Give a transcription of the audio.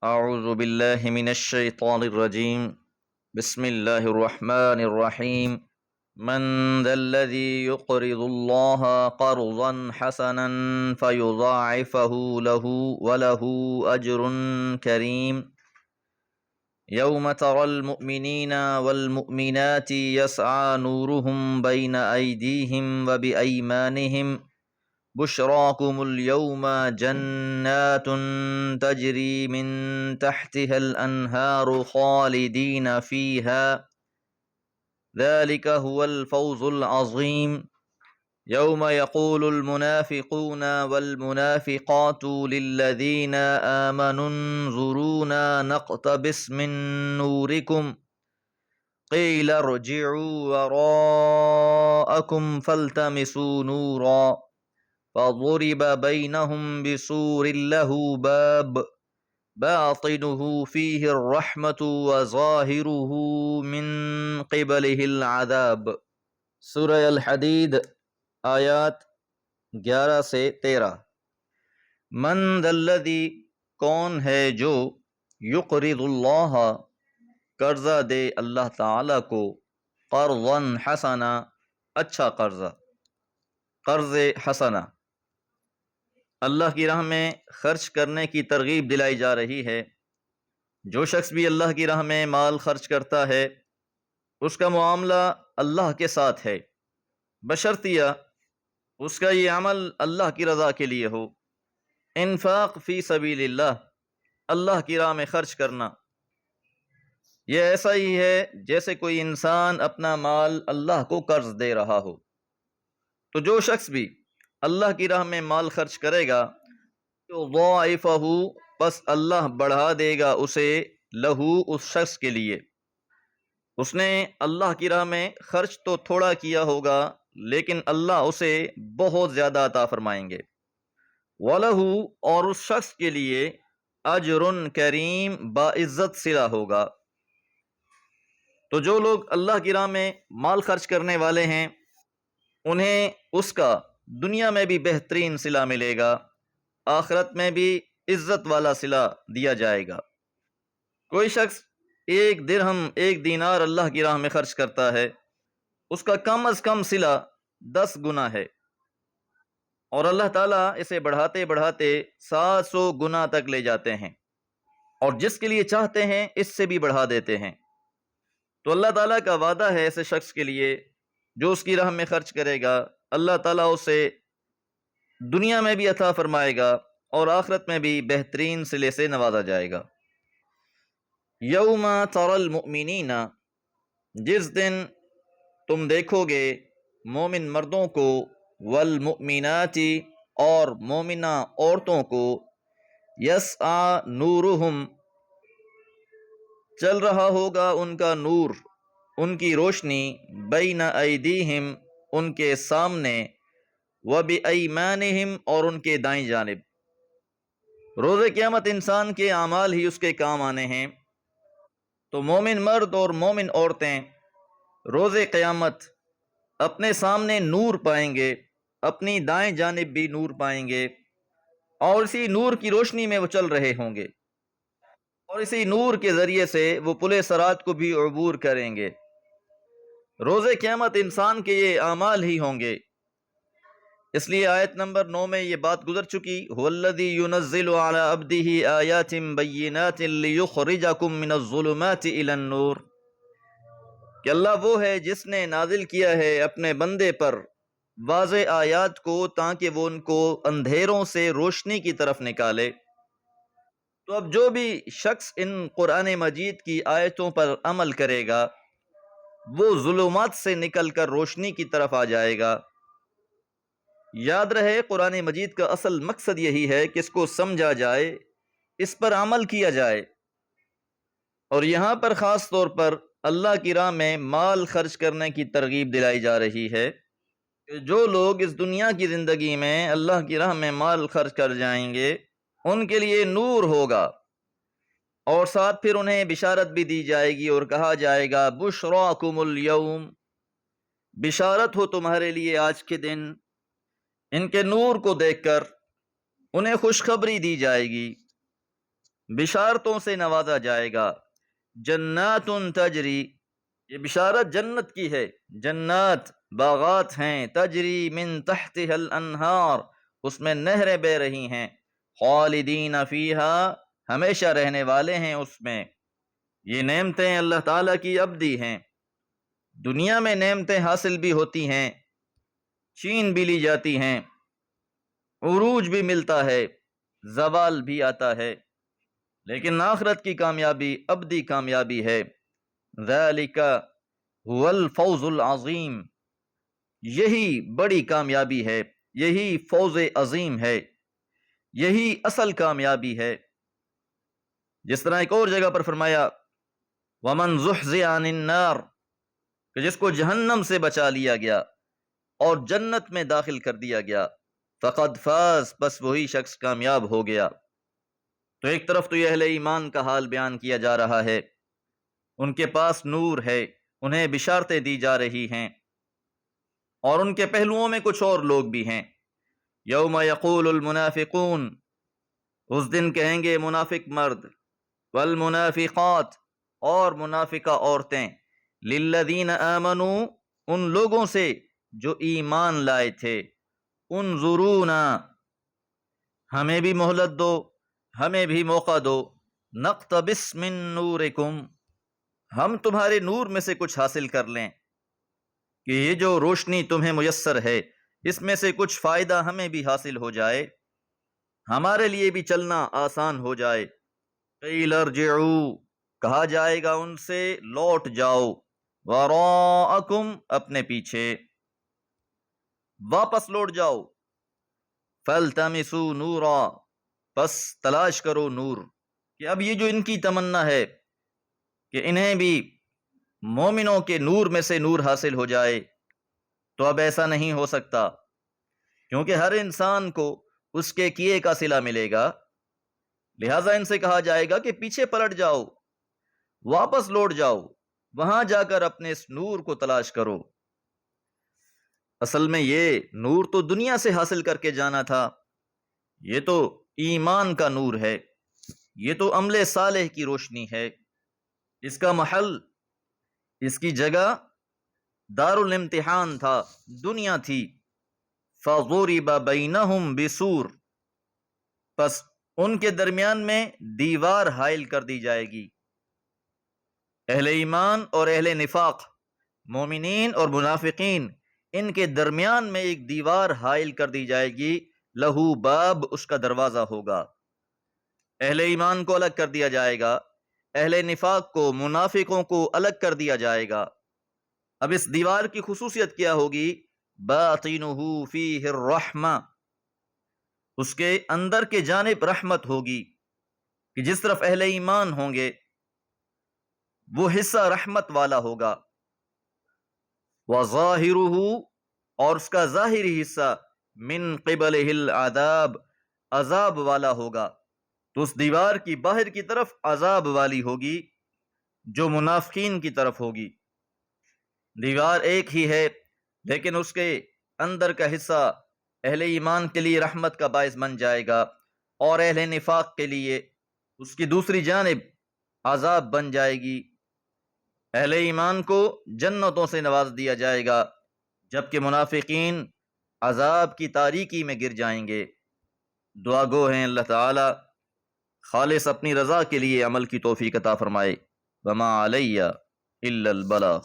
اعوذ باللہ من الشیطان الرجیم بسم اللہ الرحمن الرحیم من ذا الذی یقرض اللہ قرضا حسنا فیضاعفہ له وله اجر کریم یوم تری المؤمنین والمؤمنات یسعی نورهم بین ایدیہم وبایمانہم بشراكم اليوم جنات تجري من تحتها الأنهار خالدين فيها ذلك هو الفوز العظيم يوم يقول المنافقون والمنافقات للذين آمنوا انظرونا نقتبس من نوركم قيل ارجعوا وراءكم فالتمسوا نورا فضرب بينهم بسور له باب باطنه فيه الرحمة وظاهره من قبله العذاب۔ سورہ الحدید آیات 11 سے 13۔ من ذا الذی، کون ہے جو، یقرض اللہ، قرضہ دے اللہ تعالی کو، قرضا حسنا، اچھا قرضہ، قرض حسنا، اللہ کی راہ میں خرچ کرنے کی ترغیب دلائی جا رہی ہے۔ جو شخص بھی اللہ کی راہ میں مال خرچ کرتا ہے اس کا معاملہ اللہ کے ساتھ ہے، بشرطیہ اس کا یہ عمل اللہ کی رضا کے لیے ہو۔ انفاق فی سبیل اللہ، اللہ کی راہ میں خرچ کرنا، یہ ایسا ہی ہے جیسے کوئی انسان اپنا مال اللہ کو قرض دے رہا ہو۔ تو جو شخص بھی اللہ کی راہ میں مال خرچ کرے گا تو ضاعفہ، پس اللہ بڑھا دے گا اسے، لہو، اس شخص کے لیے۔ اس نے اللہ کی راہ میں خرچ تو تھوڑا کیا ہوگا لیکن اللہ اسے بہت زیادہ عطا فرمائیں گے۔ وَلَہُ، اور اس شخص کے لیے، اجر کریم، باعزت صلہ ہوگا۔ تو جو لوگ اللہ کی راہ میں مال خرچ کرنے والے ہیں انہیں اس کا دنیا میں بھی بہترین صلہ ملے گا، آخرت میں بھی عزت والا صلہ دیا جائے گا۔ کوئی شخص 1 درہم 1 دینار اللہ کی راہ میں خرچ کرتا ہے، اس کا کم از کم صلہ 10 گنا ہے، اور اللہ تعالیٰ اسے بڑھاتے بڑھاتے 700 گنا تک لے جاتے ہیں، اور جس کے لیے چاہتے ہیں اس سے بھی بڑھا دیتے ہیں۔ تو اللہ تعالیٰ کا وعدہ ہے ایسے شخص کے لیے جو اس کی راہ میں خرچ کرے گا، اللہ تعالیٰ اسے دنیا میں بھی عطا فرمائے گا اور آخرت میں بھی بہترین صلے سے نوازا جائے گا۔ یوم تری المؤمنین، جس دن تم دیکھو گے مومن مردوں کو، والمؤمنات، اور مومنہ عورتوں کو، یسعی نورہم، چل رہا ہوگا ان کا نور، ان کی روشنی، بین ایدیہم، ان کے سامنے، وبایمانہم، اور ان کے دائیں جانب۔ روز قیامت انسان کے اعمال ہی اس کے کام آنے ہیں، تو مومن مرد اور مومن عورتیں روز قیامت اپنے سامنے نور پائیں گے، اپنی دائیں جانب بھی نور پائیں گے، اور اسی نور کی روشنی میں وہ چل رہے ہوں گے، اور اسی نور کے ذریعے سے وہ پل صراط کو بھی عبور کریں گے۔ روز قیامت انسان کے یہ اعمال ہی ہوں گے، اس لیے آیت نمبر 9 میں یہ بات گزر چکی، هو الذی ينزل على عبده آیات بینات لیخرجکم من الظلمات الی النور، کہ اللہ وہ ہے جس نے نازل کیا ہے اپنے بندے پر واضح آیات کو تاکہ وہ ان کو اندھیروں سے روشنی کی طرف نکالے۔ تو اب جو بھی شخص ان قرآن مجید کی آیتوں پر عمل کرے گا وہ ظلمات سے نکل کر روشنی کی طرف آ جائے گا۔ یاد رہے قرآن مجید کا اصل مقصد یہی ہے کہ اس کو سمجھا جائے، اس پر عمل کیا جائے، اور یہاں پر خاص طور پر اللہ کی راہ میں مال خرچ کرنے کی ترغیب دلائی جا رہی ہے کہ جو لوگ اس دنیا کی زندگی میں اللہ کی راہ میں مال خرچ کر جائیں گے ان کے لیے نور ہوگا، اور ساتھ پھر انہیں بشارت بھی دی جائے گی اور کہا جائے گا بشراکم اليوم، بشارت ہو تمہارے لیے آج کے دن۔ ان کے نور کو دیکھ کر انہیں خوشخبری دی جائے گی۔ بشارتوں سے نوازا جائے گا۔ جنات تجری، یہ بشارت جنت کی ہے، جنات باغات ہیں، تجری من تحتها الانہار، اس میں نہریں بہ رہی ہیں، خالدین فیہا، ہمیشہ رہنے والے ہیں اس میں۔ یہ نعمتیں اللہ تعالیٰ کی ابدی ہیں، دنیا میں نعمتیں حاصل بھی ہوتی ہیں، چھین بھی لی جاتی ہیں، عروج بھی ملتا ہے، زوال بھی آتا ہے، لیکن آخرت کی کامیابی ابدی کامیابی ہے۔ ذالک هو الفوز العظیم، یہی بڑی کامیابی ہے، یہی فوز عظیم ہے، یہی اصل کامیابی ہے۔ جس طرح ایک اور جگہ پر فرمایا وَمَنْ زُحْزِحَ عَنِ النَّارِ، کہ جس کو جہنم سے بچا لیا گیا اور جنت میں داخل کر دیا گیا، فقد فاز، بس وہی شخص کامیاب ہو گیا۔ تو ایک طرف تو یہ اہل ایمان کا حال بیان کیا جا رہا ہے، ان کے پاس نور ہے، انہیں بشارتیں دی جا رہی ہیں، اور ان کے پہلوؤں میں کچھ اور لوگ بھی ہیں۔ یوم یقول المنافقون، اس دن کہیں گے منافق مرد، والمنافقات، اور منافقہ عورتیں، للذین آمنوا، ان لوگوں سے جو ایمان لائے تھے، انظرونا، ہمیں بھی مہلت دو، ہمیں بھی موقع دو، نقتبس من نورکم، ہم تمہارے نور میں سے کچھ حاصل کر لیں، کہ یہ جو روشنی تمہیں میسر ہے اس میں سے کچھ فائدہ ہمیں بھی حاصل ہو جائے، ہمارے لیے بھی چلنا آسان ہو جائے۔ قیل ارجعوا، کہا جائے گا ان سے لوٹ جاؤ، وراءکم، اپنے پیچھے، واپس لوٹ جاؤ، فالتمسوا نورا، پس تلاش کرو نور۔ کہ اب یہ جو ان کی تمنا ہے کہ انہیں بھی مومنوں کے نور میں سے نور حاصل ہو جائے، تو اب ایسا نہیں ہو سکتا، کیونکہ ہر انسان کو اس کے کیے کا صلہ ملے گا، لہٰذا ان سے کہا جائے گا کہ پیچھے پلٹ جاؤ، واپس لوٹ جاؤ، وہاں جا کر اپنے اس نور کو تلاش کرو۔ اصل میں یہ نور تو دنیا سے حاصل کر کے جانا تھا، یہ تو ایمان کا نور ہے، یہ تو عمل صالح کی روشنی ہے، اس کا محل، اس کی جگہ دار الامتحان تھا، دنیا تھی۔ فَضُرِبَ بَيْنَهُمْ بِسُورٍ، پس ان کے درمیان میں دیوار حائل کر دی جائے گی۔ اہل ایمان اور اہل نفاق، مومنین اور منافقین، ان کے درمیان میں ایک دیوار حائل کر دی جائے گی، لہو باب، اس کا دروازہ ہوگا۔ اہل ایمان کو الگ کر دیا جائے گا، اہل نفاق کو، منافقوں کو الگ کر دیا جائے گا۔ اب اس دیوار کی خصوصیت کیا ہوگی؟ باطنہ فیہ الرحمہ، اس کے اندر کے جانب رحمت ہوگی، کہ جس طرف اہل ایمان ہوں گے وہ حصہ رحمت والا ہوگا، وظاہرہ، اور اس کا ظاہری حصہ، من قبلہ العذاب، عذاب والا ہوگا۔ تو اس دیوار کی باہر کی طرف عذاب والی ہوگی جو منافقین کی طرف ہوگی۔ دیوار ایک ہی ہے، لیکن اس کے اندر کا حصہ اہل ایمان کے لیے رحمت کا باعث بن جائے گا، اور اہل نفاق کے لیے اس کی دوسری جانب عذاب بن جائے گی۔ اہل ایمان کو جنتوں سے نواز دیا جائے گا، جبکہ منافقین عذاب کی تاریکی میں گر جائیں گے۔ دعا گو ہیں اللہ تعالی خالص اپنی رضا کے لیے عمل کی توفیق عطا فرمائے۔ وما علی الا البلاغ۔